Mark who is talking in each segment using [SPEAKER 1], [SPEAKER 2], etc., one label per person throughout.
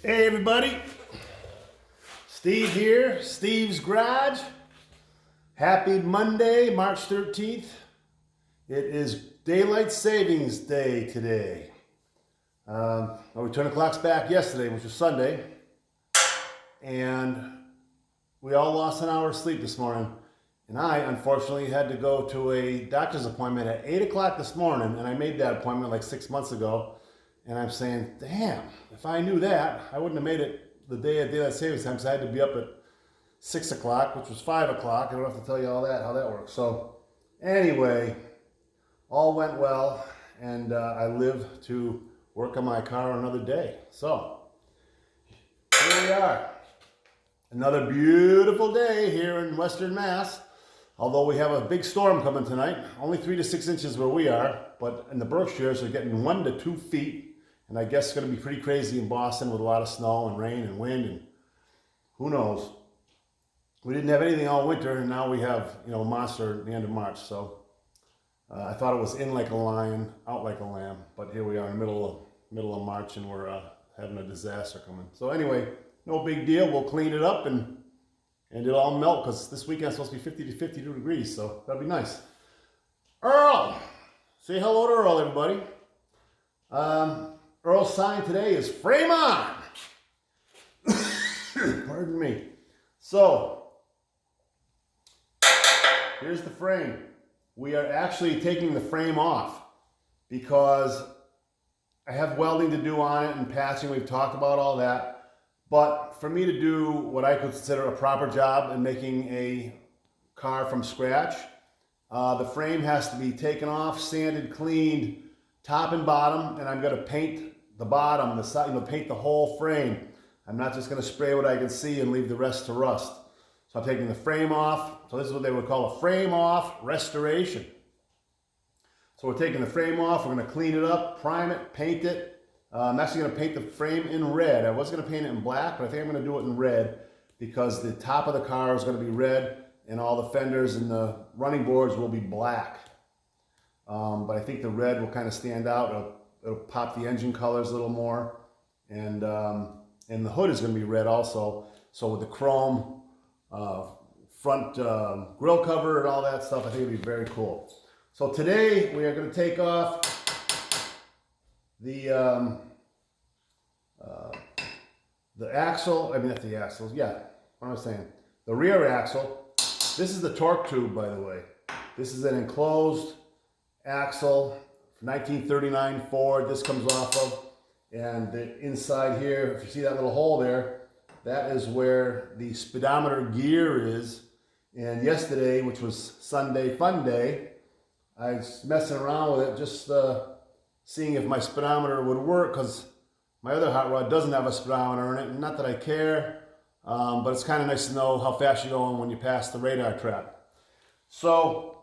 [SPEAKER 1] Hey everybody, Steve here, Steve's Garage. Happy Monday, March 13th. It is Daylight Savings Day today. We turned the clocks back yesterday, which was Sunday, and we all lost an hour's sleep this morning. And I, unfortunately, had to go to a doctor's appointment at 8 o'clock this morning, and I made that appointment like 6 months ago. And I'm saying, damn, if I knew that, I wouldn't have made it the day of Daylight Savings Time, because I had to be up at 6 o'clock, which was 5 o'clock. I don't have to tell you all that, how that works. So anyway, all went well, and I live to work on my car another day. So here we are. Another beautiful day here in Western Mass. Although we have a big storm coming tonight, only 3 to 6 inches where we are, but in the Berkshires, they're getting 1 to 2 feet. And I guess it's going to be pretty crazy in Boston with a lot of snow and rain and wind and who knows. We didn't have anything all winter, and now we have, a monster at the end of March. So I thought it was in like a lion, out like a lamb. But here we are in the middle of March, and we're having a disaster coming. So anyway, no big deal. We'll clean it up and it'll all melt, because this weekend it's supposed to be 50 to 52 degrees. So that'll be nice. Earl! Say hello to Earl, everybody. Earl's sign today is frame on. Pardon me. So, here's the frame. We are actually taking the frame off because I have welding to do on it and patching. We've talked about all that. But for me to do what I consider a proper job in making a car from scratch, the frame has to be taken off, sanded, cleaned, top and bottom, and I'm going to paint the bottom, the side, paint the whole frame. I'm not just going to spray what I can see and leave the rest to rust. So I'm taking the frame off. So this is what they would call a frame off restoration. So we're taking the frame off, we're going to clean it up, prime it, paint it. I'm actually going to paint the frame in red. I was going to paint it in black, but I think I'm going to do it in red because the top of the car is going to be red and all the fenders and the running boards will be black. But I think the red will kind of stand out. It'll pop the engine colors a little more, and the hood is going to be red also. So with the chrome front grill cover and all that stuff, I think it'll be very cool. So today we are going to take off the axle. I mean, not the axles. Yeah, what am I saying? The rear axle. This is the torque tube, by the way. This is an enclosed axle, 1939 Ford. This comes off of, and the inside here, if you see that little hole there, that is where the speedometer gear is. And yesterday, which was Sunday Fun Day, I was messing around with it, just seeing if my speedometer would work, because my other hot rod doesn't have a speedometer in it. Not that I care, but it's kind of nice to know how fast you're going when you pass the radar trap. So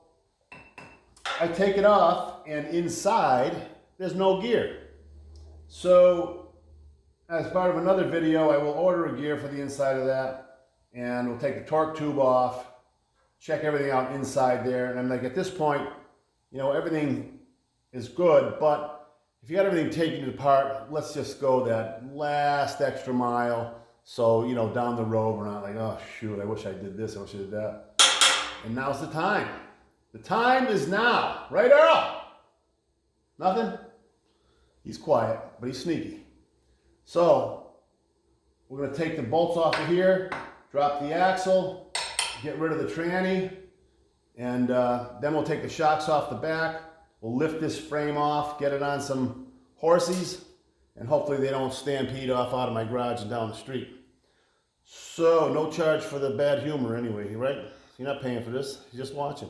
[SPEAKER 1] I take it off, and inside there's no gear. So as part of another video, I will order a gear for the inside of that, and we'll take the torque tube off, check everything out inside there, and I'm like, at this point, everything is good, but if you got everything taken apart, let's just go that last extra mile. So, down the road, we're not like, oh shoot, I wish I did this, I wish I did that. And now's the time. The time is now. Right, Earl? Nothing? He's quiet, but he's sneaky. So, we're going to take the bolts off of here, drop the axle, get rid of the tranny, and then we'll take the shocks off the back. We'll lift this frame off, get it on some horsies, and hopefully they don't stampede off out of my garage and down the street. So, no charge for the bad humor anyway, right? You're not paying for this, you're just watching.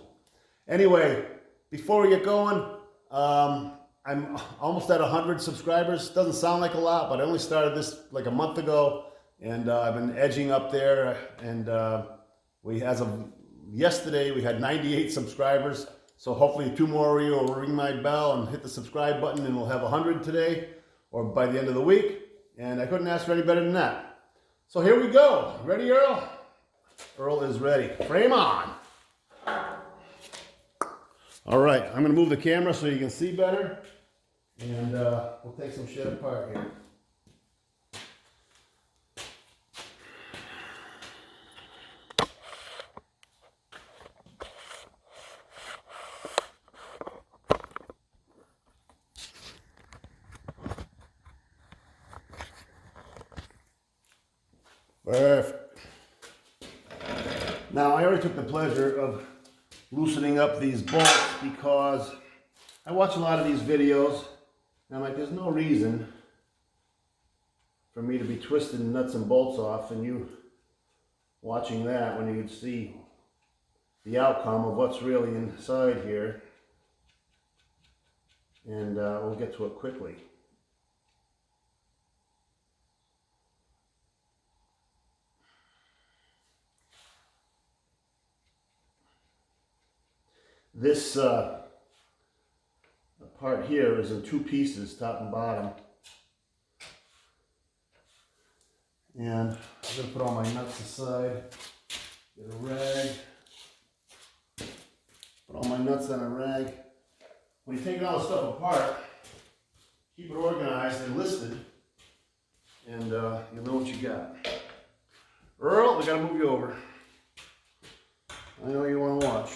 [SPEAKER 1] Anyway, before we get going, I'm almost at 100 subscribers. Doesn't sound like a lot, but I only started this like a month ago, and I've been edging up there. And as of yesterday, we had 98 subscribers. So hopefully 2 more of you will ring my bell and hit the subscribe button, and we'll have 100 today, or by the end of the week. And I couldn't ask for any better than that. So here we go. Ready, Earl? Earl is ready. Frame on. All right, I'm going to move the camera so you can see better, and we'll take some shit apart here. Perfect. Now I already took the pleasure of loosening up these bolts because I watch a lot of these videos and I'm like, there's no reason for me to be twisting nuts and bolts off and you watching that when you'd see the outcome of what's really inside here. And we'll get to it quickly. This part here is in two pieces, top and bottom. And I'm going to put all my nuts aside, get a rag, put all my nuts on a rag. When you take all the stuff apart, keep it organized and listed, and you'll know what you got. Earl, we got to move you over. I know you want to watch.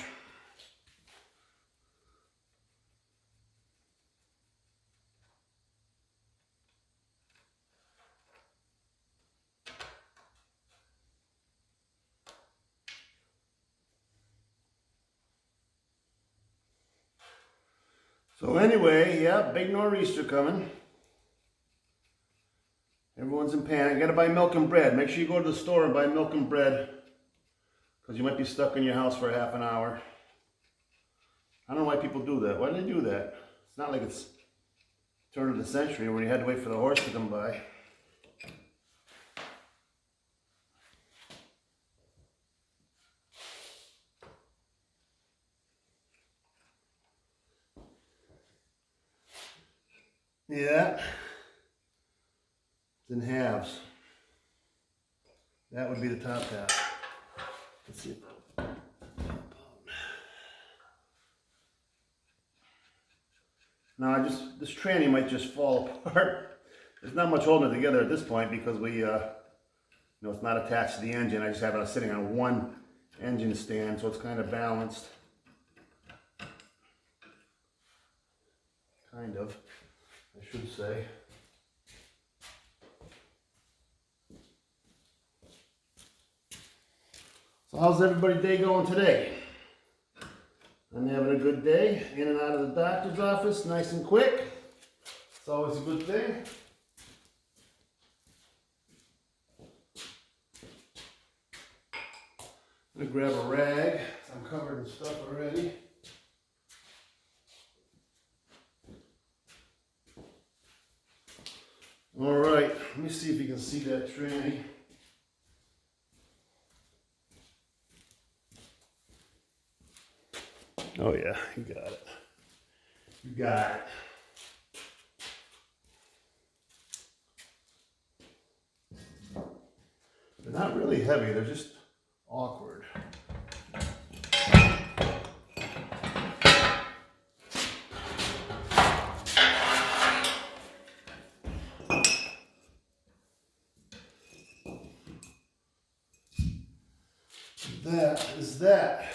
[SPEAKER 1] So anyway, yeah, big nor'easter coming. Everyone's in panic. You gotta buy milk and bread. Make sure you go to the store and buy milk and bread, because you might be stuck in your house for half an hour. I don't know why people do that. Why do they do that? It's not like it's turn of the century when you had to wait for the horse to come by. Yeah, it's in halves. That would be the top half. Let's see. Now, this tranny might just fall apart. There's not much holding it together at this point because we, it's not attached to the engine. I just have it sitting on one engine stand, so it's kind of balanced. Kind of, I should say. So how's everybody's day going today? I'm having a good day. In and out of the doctor's office, nice and quick. It's always a good thing. I'm gonna grab a rag. I'm covered in stuff already. All right, let me see if you can see that tranny. Oh yeah, you got it. You got it. They're not really heavy, they're just awkward. That is that.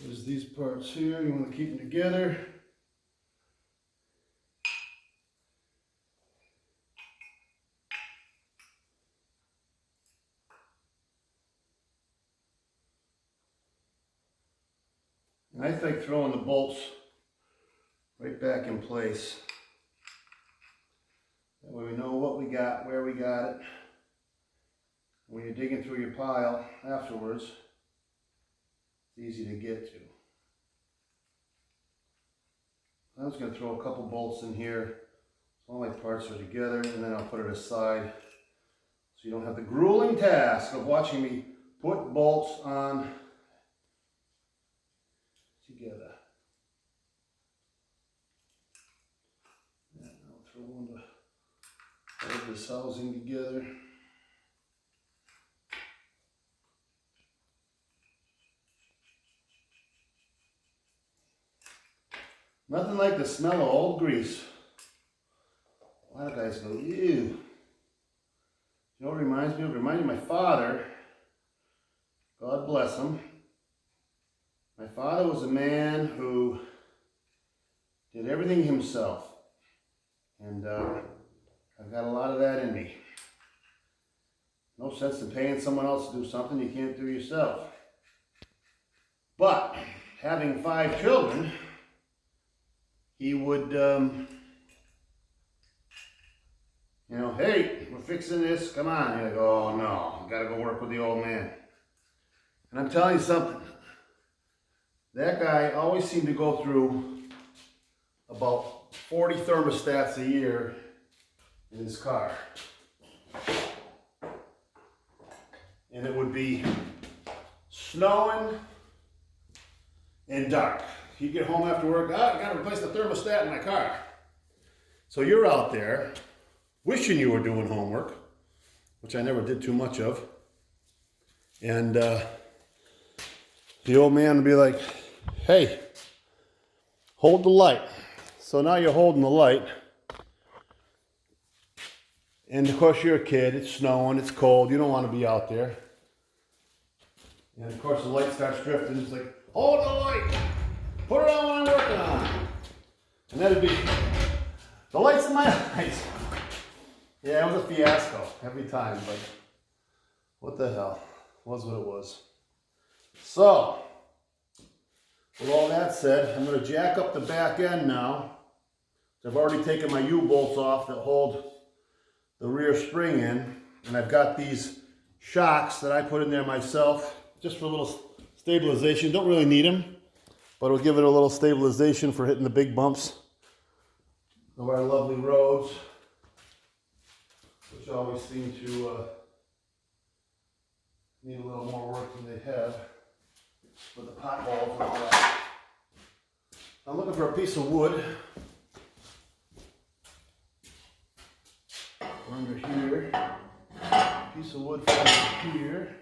[SPEAKER 1] There's these parts here, you want to keep them together. And I think throwing the bolts right back in place. That way we know what we got, where we got it. When you're digging through your pile afterwards, it's easy to get to. I'm just going to throw a couple bolts in here. So all my parts are together, and then I'll put it aside. So you don't have the grueling task of watching me put bolts on together. And I'll throw one to hold this housing together. Nothing like the smell of old grease. A lot of guys go, ew. You know what it reminds me of? It reminds me of my father. God bless him. My father was a man who did everything himself. And I've got a lot of that in me. No sense in paying someone else to do something you can't do yourself. But having 5 children, he would, you know, hey, we're fixing this, come on. And I go, oh no, I gotta go work with the old man. And I'm telling you something, that guy always seemed to go through about 40 thermostats a year in his car. And it would be snowing and dark. He'd get home after work, I gotta replace the thermostat in my car. So you're out there wishing you were doing homework, which I never did too much of. And the old man would be like, hey, hold the light. So now you're holding the light. And of course you're a kid, it's snowing, it's cold, you don't want to be out there. And of course the light starts drifting, it's like, hold the light, put it on when I'm working on it. And that'd be, the light's in my eyes. Yeah, it was a fiasco every time, but what the hell, was what it was. So, with all that said, I'm going to jack up the back end now. I've already taken my U-bolts off that hold the rear spring in, and I've got these shocks that I put in there myself just for a little stabilization. Don't really need them, but it'll give it a little stabilization for hitting the big bumps of our lovely roads, which always seem to need a little more work than they have with the potholes and all that. I'm looking for a piece of wood. Under here, piece of wood from here.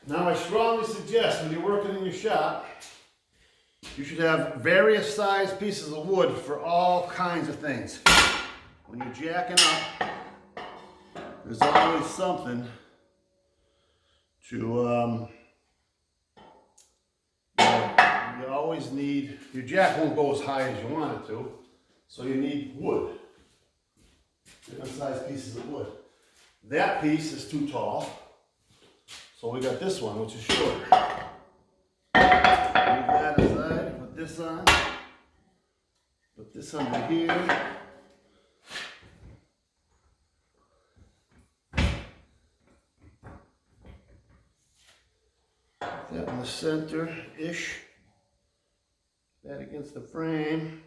[SPEAKER 1] Now I strongly suggest when you're working in your shop, you should have various sized pieces of wood for all kinds of things. When you're jacking up, there's always something to, you always need, your jack won't go as high as you want it to, so you need wood, different sized pieces of wood. That piece is too tall, so we got this one, which is shorter. Move that aside, put this on, put this under here. That in the center-ish, that against the frame,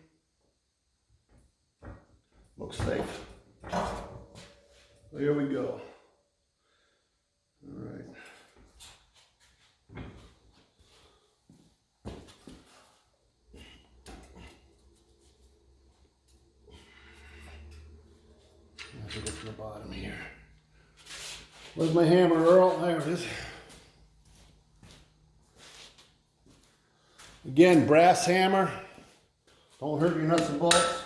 [SPEAKER 1] looks safe. Well, here we go. All right. I have to get to the bottom here. Where's my hammer, Earl? There it is. Again, brass hammer, don't hurt your nuts and bolts.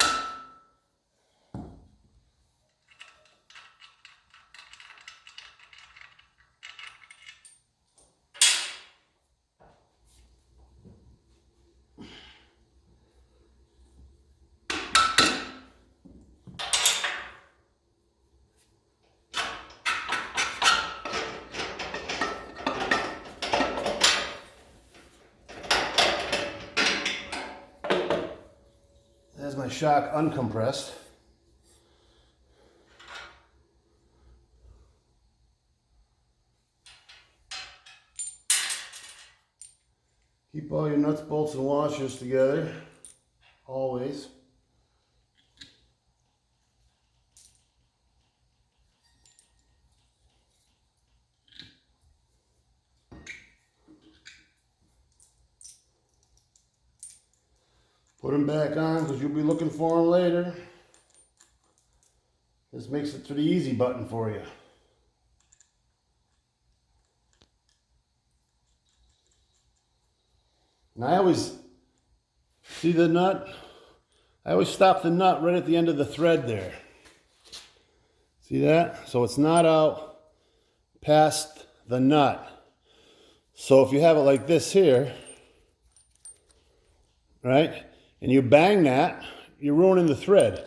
[SPEAKER 1] There's my shock uncompressed. Keep all your nuts, bolts, and washers together, always. Put them back on because you'll be looking for them later. This makes it to the easy button for you. And I always see the nut. I always stop the nut right at the end of the thread there. See that? So it's not out past the nut. So if you have it like this here, right, and you bang that, you're ruining the thread.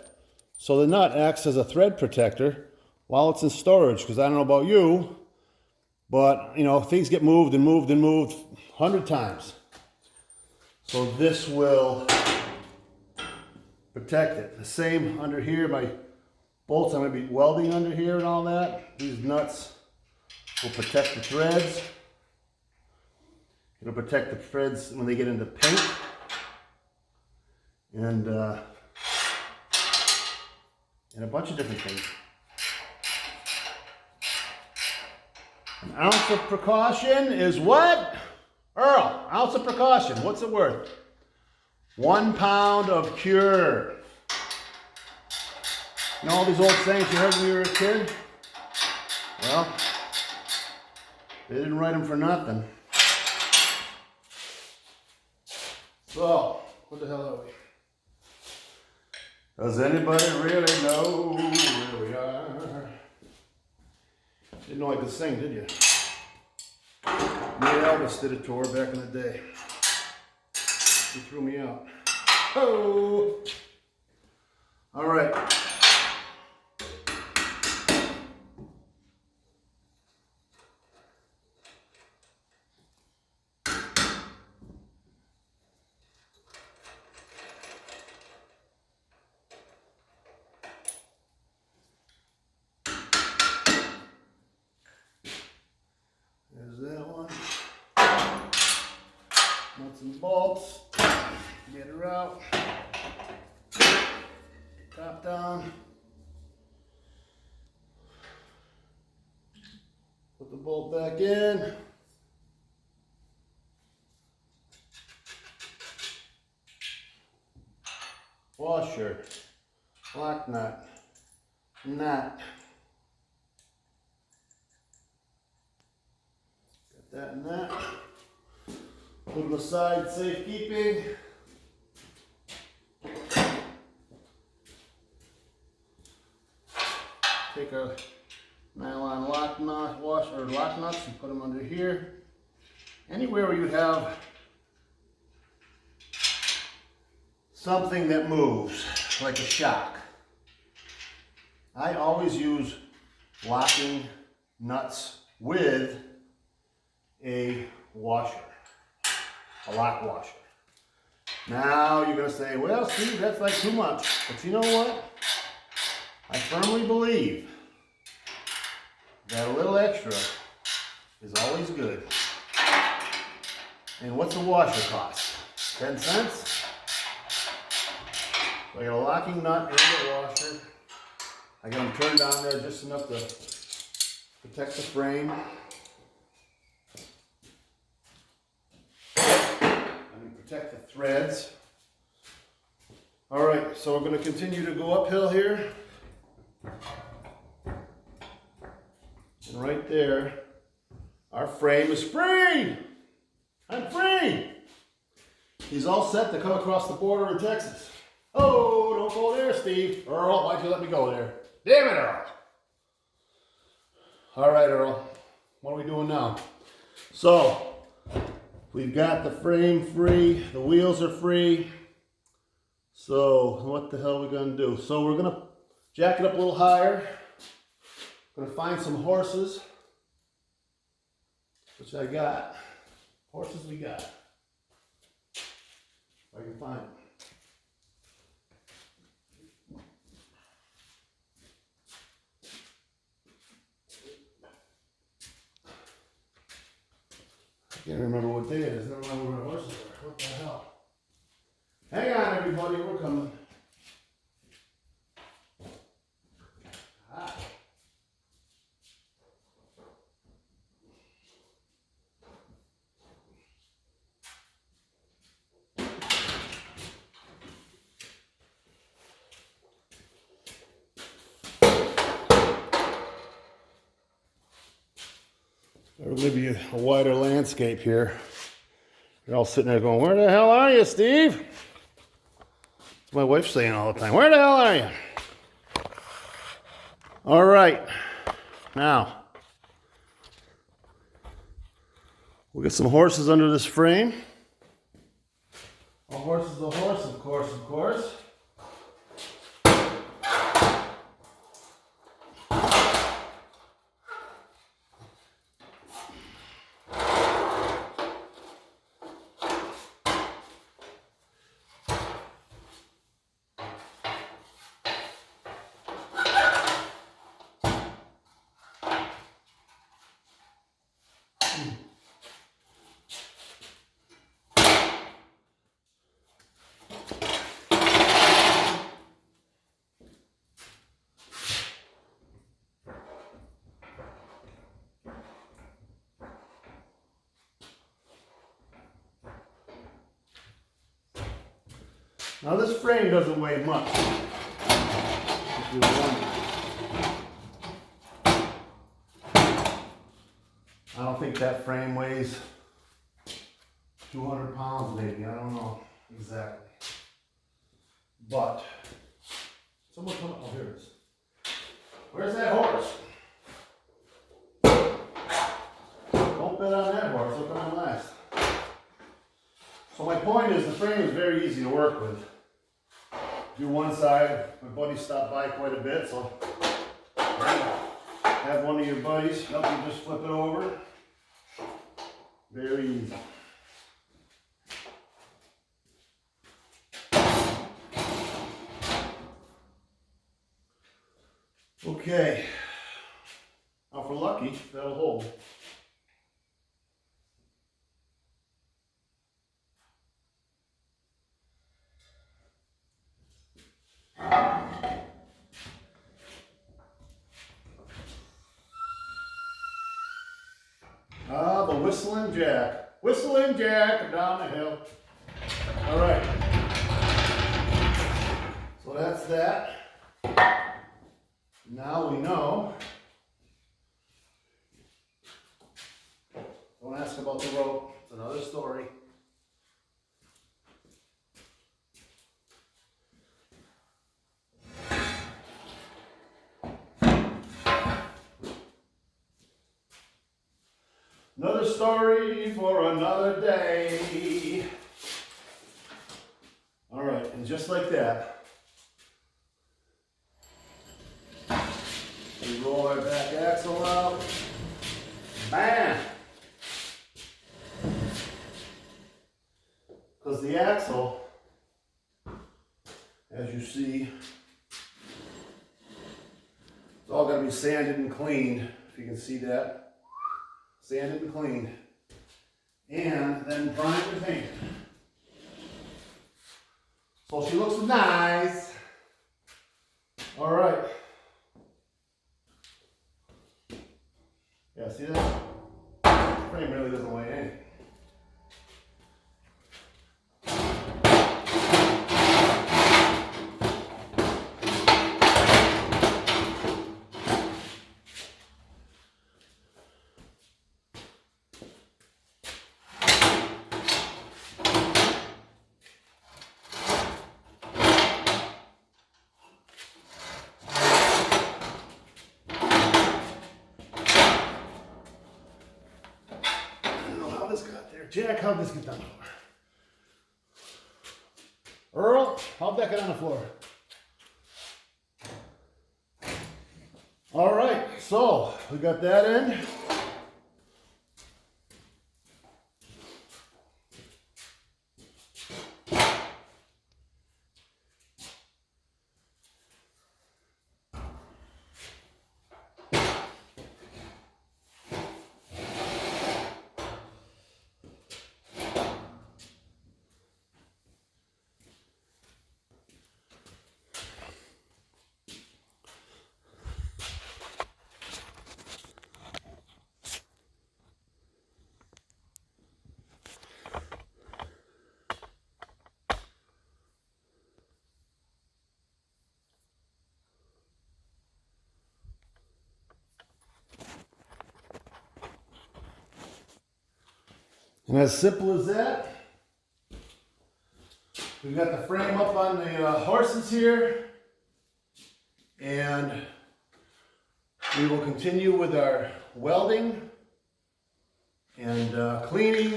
[SPEAKER 1] So the nut acts as a thread protector while it's in storage, because I don't know about you, but you know, things get moved and moved and moved 100 times. So this will protect it. The same under here, my bolts, I'm going to be welding under here and all that. These nuts will protect the threads. It'll protect the threads when they get into paint. And a bunch of different things. An ounce of precaution is what? Earl, ounce of precaution, what's it worth? 1 pound of cure. You know all these old sayings you heard when you were a kid? Well, they didn't write them for nothing. So, what the hell are we? Does anybody really know where we are? Didn't know I could sing, did you? Me and Elvis did a tour back in the day. He threw me out. Oh! All right. Nuts and bolts, get her out, top down, put the bolt back in, washer, lock nut, got that and that. Put them aside, safekeeping. Take a nylon lock nut, washer, or lock nuts and put them under here. Anywhere where you have something that moves, like a shock. I always use locking nuts with a washer. A lock washer. Now you're going to say, well, Steve, that's like too much. But you know what? I firmly believe that a little extra is always good. And what's a washer cost? 10 cents? So I got a locking nut and a washer. I got them turned down there just enough to protect the frame. Protect the threads. All right, so we're going to continue to go uphill here. And right there, our frame is free. I'm free. He's all set to come across the border in Texas. Oh, don't go there, Steve. Earl, why'd you let me go there? Damn it, Earl. All right, Earl. What are we doing now? So, we've got the frame free, the wheels are free. So what the hell are we gonna do? So we're gonna jack it up a little higher. Gonna find some horses, which I got. Horses we got. If I can find them. I can't remember what day it is. I don't remember where the horses are. What the hell? Hang on, everybody. We're coming. Ah. There'll be a wider landscape here. You're all sitting there going, where the hell are you, Steve? That's my wife saying all the time, where the hell are you? All right, now we'll get some horses under this frame. A horse is a horse, of course, of course. Now this frame doesn't weigh much, if you're wondering. I don't think that frame weighs 200 pounds maybe, I don't know exactly. But, someone come, oh here it is. Where's that horse? Don't bet on that horse, look at my last. So my point is the frame is very easy to work with. Do one side, my buddy stopped by quite a bit, so have one of your buddies help you just flip it over. Very easy. Okay, now for lucky, that'll hold. Ah, the whistling jack. Whistling jack down the hill. All right. So that's that. Now we know. Don't ask about the rope. It's another story. Another story for another day. All right, and just like that, we roll our back axle out. Bam! Because the axle, as you see, it's all going to be sanded and cleaned, if you can see that. Sanded and cleaned, and then primed and painted. So she looks nice. All right. Yeah, see that? The frame really doesn't weigh anything. Jack, how'd this get done? Earl, how'd that get on the floor? All right, so we got that in. And as simple as that, we've got the frame up on the horses here, and We will continue with our welding and cleaning,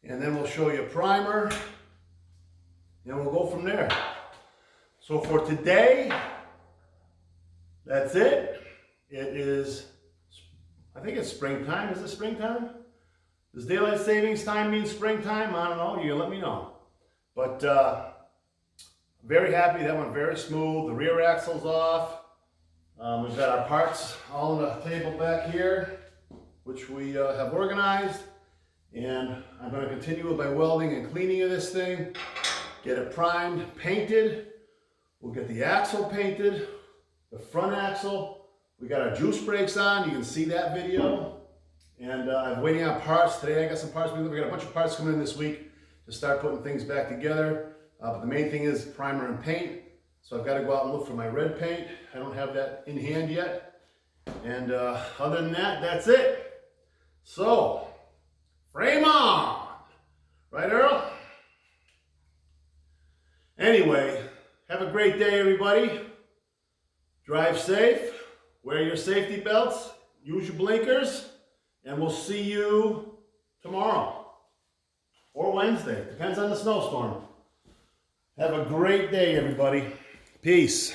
[SPEAKER 1] and then we'll show you a primer, and we'll go from there. So for today, that's it. It is, I think it's springtime. Is it springtime? Does daylight savings time mean springtime? I don't know. You let me know. But very happy. That went very smooth. The rear axle's off. We've got our parts all on the table back here, which we have organized. And I'm going to continue with my welding and cleaning of this thing. Get it primed, painted. We'll get the axle painted, the front axle. We got our juice brakes on. You can see that video. And I'm waiting on parts. Today I got some parts. We got a bunch of parts coming in this week to start putting things back together. But the main thing is primer and paint. So I've got to go out and look for my red paint. I don't have that in hand yet. And other than that, that's it. So, frame on. Right, Earl? Anyway, have a great day, everybody. Drive safe. Wear your safety belts. Use your blinkers. And we'll see you tomorrow. Or Wednesday. Depends on the snowstorm. Have a great day, everybody. Peace.